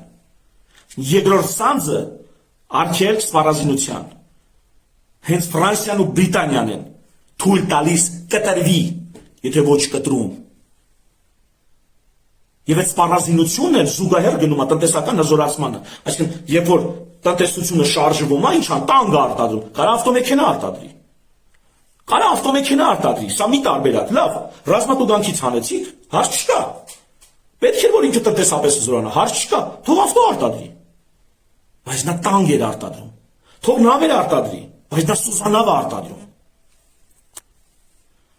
Երկրորդ սանձը արգելք սպառազինության։ Հենց Ֆրանսիան ու Բրիտանիան են թույլ տալիս կտրվի, եթե ոչ կտրում։ Եվ այդ սպառազինությունն էլ զուգահեռ գնում է տնտեսական հզորացմանը։ Այսինքն, երբ որ տնտեսությունը շարժվում է, ինչ ան տանգ է արտադրում, կարա ավտոմեքենա արտադրի։ Կարա ավտոմեքենա արտադրի, սա մի տարբերակ, լավ, ռազմատուգանքից հանեցիք, հարց չկա։ Պետք է որ ինքը տնտեսապես զորանա, հարց չկա, թող ավտո արտադրի։ Բայց նա տանգ էր արտադրում։ Թող նավեր արտադրի, բայց նա սուզանավ է արտադրում։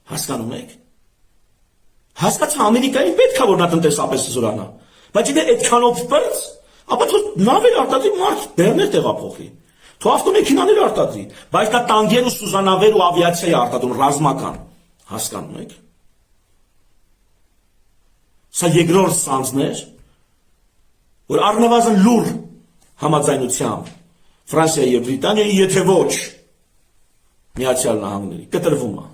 Հասկանում եք։ Հասկացա Ամերիկային պետք է որ նա տնտեսապես զորանա, բայց եթե այդքանով բրց, ապա թող նավեր արտադրի, մարդ բեռներ տեղափոխի։ Թող ավտոմեքենաներ արտադրի, բայց նա տանկեր ու սուզանավեր ու ավիացիա է արտադրում ռազմական։ Հասկանում եք։ Սա երկրորդ սանձն էր, որ առնվազն լուր համաձայնությամբ Ֆրանսիայի եւ Բրիտանիայի, եթե ոչ Միացյալ Նահանգների կտրվում է։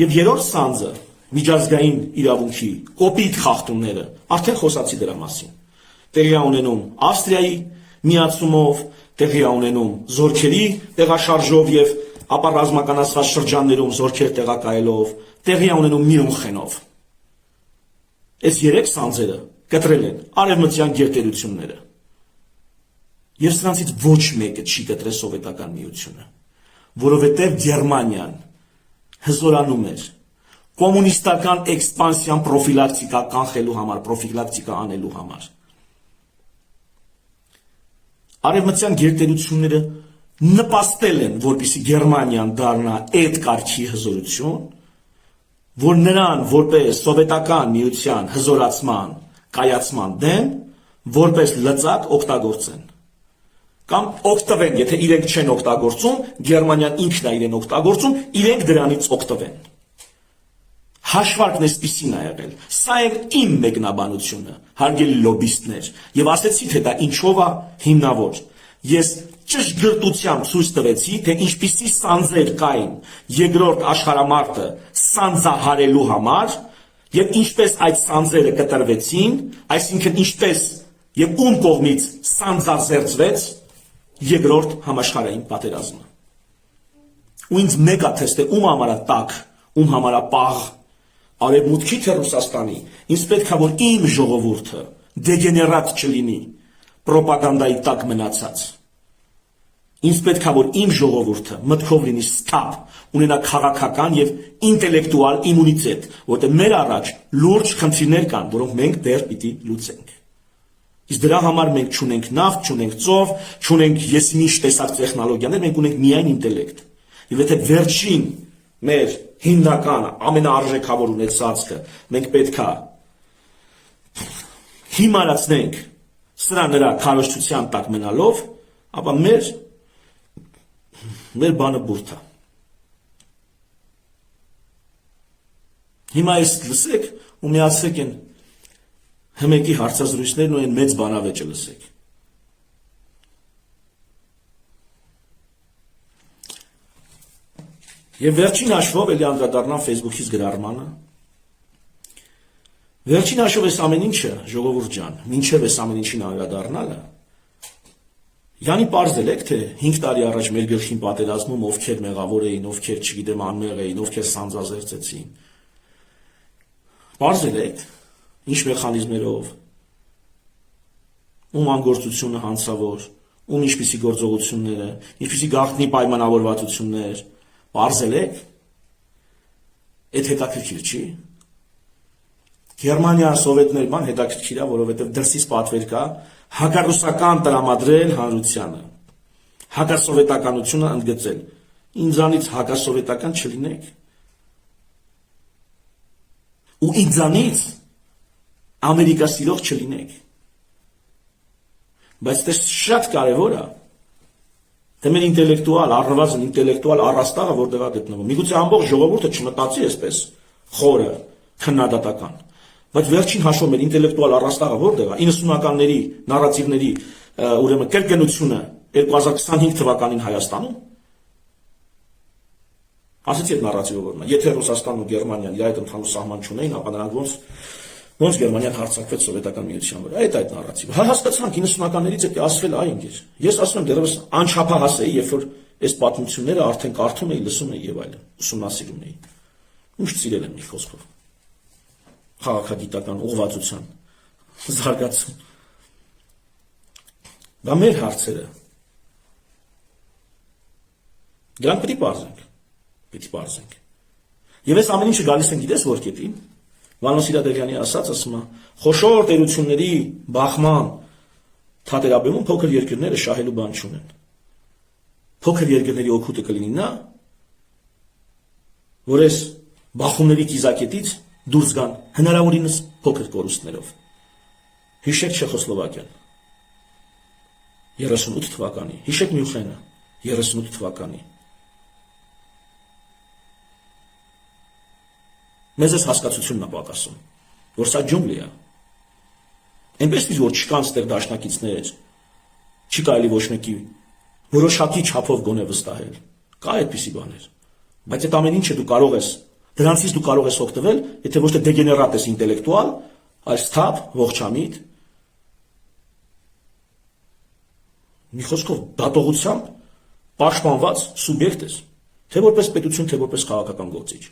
Եվ երրորդ սանձը միջազգային իրավունքի կոպիտ խախտումները, արդեն խոսացի դրա մասին։ Տեղի ունենում Ավստրիայի միացումով, տեղի ունենում զորքերի տեղաշարժով եւ ապա ռազմականացված շրջաններում զորքեր տեղակայելով, տեղի ունենում Մյունխենով։ Այս երեք սանձերը կտրել են արևմտյան գերտերությունները։ Եվ սրանցից ոչ մեկը չի կտրել սովետական միությունը, որովհետև Գերմանիան հզորանում էր կոմունիստական էքսպանսիան պրոֆիլակտիկա կանխելու համար, պրոֆիլակտիկա անելու համար։ Արևմտյան գերտերությունները նպաստել են, որպեսզի Գերմանիան դառնա այդ կարգի հզորություն, որ նրան որպես սովետական միության հզորացման, կայացման դեմ, որպես լծակ օգտագործեն։ Կամ օգտվեն, եթե իրենք չեն օգտագործում, Գերմանիան ինքն է իրեն օգտագործում, իրենք դրանից օգտվեն։ Հաշվարկն էսպիսին է եղել։ Սա է իմ մեկնաբանությունը, հարգելի լոբիստներ, եւ ասեցի, թե դա ինչով է հիմնավոր։ Ես ճշգրտությամբ ցույց տվեցի, թե ինչպիսի սանձեր կային երկրորդ աշխարհամարտը սանձահարելու համար եւ ինչպես այդ սանձերը կտրվեցին, այսինքն ինչպես եւ ում կողմից սանձազերծվեց երկրորդ համաշխարհային պատերազմը։ Ու ինձ մեկ է թեստը ում համար է տակ, ում համար է պաղ, արևմուտքի թե Ռուսաստանի, ինձ պետք է որ իմ ժողովուրդը դեգեներատ չլինի, պրոպագանդայի տակ մնացած։ Ինձ պետք է որ իմ ժողովուրդը մտքով լինի ստապ, ունենա քաղաքական եւ ինտելեկտուալ իմունիտետ, որտեղ մեր առաջ լուրջ խնդիրներ կան, որոնք մենք դեռ պիտի լուծենք։ Իսկ դրա համար մենք չունենք նավթ, չունենք ծով, չունենք եսիմինչ տեսակ տեխնոլոգիաներ, մենք ունենք միայն ինտելեկտ։ Եվ եթե վերջին մեր հիմնական ամենաարժեքավոր ունեցածը մենք պետքա հիմարացնենք սրա նրա քարոզչության տակ մնալով, ապա մեր բանը բուրդ է։ Հիմա ես լսեք ու միացեք են հմեկի հարցազրույցներն ու այն մեծ բանավեճը լսեք։ Եվ վերջին հաշվով էլի անդրադառնամ Facebook-ից գրառմանը։ Վերջին հաշվով այս ամեն ինչը, ժողովուրդ ջան, մինչև այս ամեն ինչին անդրադառնալը, Յանի պարզել եք, թե 5 տարի առաջ մեր գլխին պատերազմում ովքեր մեղավոր էին, ովքեր չգիտեմ անմեղ էին, ովքեր սանձազերծեցին։ Պարզել եք, ինչ մեխանիզմերով, ում անգործությունը հանցավոր, ում ինչպիսի գործողությունները, ինչպիսի գաղտնի պայմանավորվածություններ, պարզել եք, այդ հետաքրքիր չի։ Գերմանիա սովետներ ման հետաքրքիր է, որովհետև դրսից պատվեր կա հակառուսական տրամադրել հանրությանը, հակասովետականությունը ընդգծել, ինձանից հակասովետական չլինեք, ու ինձանից Ամերիկա սիրող չլինեք, բայց դες շատ կարևոր է, թե մեր ինտելեկտուալ, առնվազն ինտելեկտուալ առաստաղը որտեղ է գտնվում, միգուցե ամբողջ ժողովուրդը չմտածի այսպես խորը, քննադատական, բայց վերջին հաշվով մեր ինտելեկտուալ առաստաղը որտեղ է, 90-ականների նարատիվների ուրեմն կրկնությունը 2025 թվականին Հայաստանում, ասեցի այդ նարատիվը որն է, եթե Ռուսաստանն ու Գերմանիան իր այդ ընդհանուր սահման չունեին, ապա նրանք ոնց Գերմանիան հարձակվեց սովետական միության վրա, այդ նարատիվը։ Հասկացանք 90-ականներից էդ ասվել այ ընկեր։ Ես ասում եմ դեռևս անչափահաս էի, երբ որ այս պատմությունները արդեն կարդում էի, լսում էի եւ այլն, ուսումնասիրում էի։ Ինչ սիրել եմ մի խոսքով։ Քաղաքագիտական ուղղվածության զարգացում։ Դա մեր հարցերը։ Դրանք պետք է բարձենք։ Եվ այս ամեն ինչը գալիս են գիտես որ կետի։ Վանո Սիրադեղյանի ասում է, խոշոր տերությունների բախման թատերաբեմում փոքր երկրները շահելու բան չունեն։ Փոքր երկրների օգուտը կլինի նա, որ այս բախումների կիզակետից դուրս գան հնարավորինս փոքր կորուստներով։ Հիշեք Չեխոսլովակիան 38 թվականի, հիշեք Մյունխենը 38 թվականի։ Մեզ այս հասկացությունն է պակասում, որ սա ջունգլի է։ Այնպես որ չկան ստեղ դաշնակիցներ, չի կարելի ոչ մեկի որոշակի չափով գոնե վստահել։ Կա այդպիսի բաներ, բայց այդ ամեն ինչը դու կարող ես, դրանցից դու կարող ես օգտվել, եթե ոչ թե դեգեներատ ես ինտելեկտուալ, այլ սթափ, ողջամիտ, մի խոսքով դատողությամբ պաշտպանված սուբյեկտ ես, թե որպես պետություն, թե որպես քաղաքական գործիչ։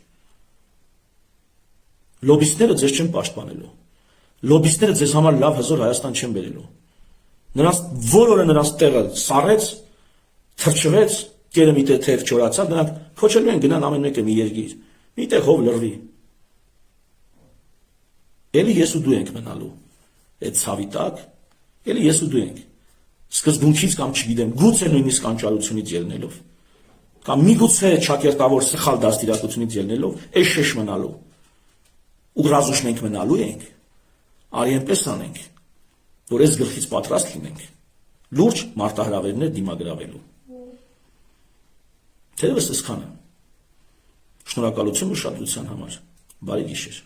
Լոբիստները ձեզ չեն պաշտպանելու։ Լոբիստները ձեզ համար լավ հզոր Հայաստան չեն բերելու։ Նրանց որը նրանց տեղը սառեց, թրջվեց, կերը մի տեղ չորացավ, նրանք քոչելու են գնան ամեն մեկը մի երկիր, մի տեղ հով լրվի։ Էլի ես ու դու ենք մնալու այդ ցավի տակ, էլի ես ու դու ենք։ Սկզբունքից կամ չգիտեմ, գուցե նույնիսկ անճարությունից ելնելով, կամ միգուցե ճակերտավոր սխալ դաստիարակությունից ելնելով, այս շեշ մնալու։ Ու ռազուշն ենք մնալու ենք, արի այնպես անենք, որ այս գլխից պատրաստ լինենք, լուրջ մարտահրավերներ դիմագրավելու։ Թերևս այսքանը։ Շնորհակալություն ուշադրության համար։ Բարի գիշեր։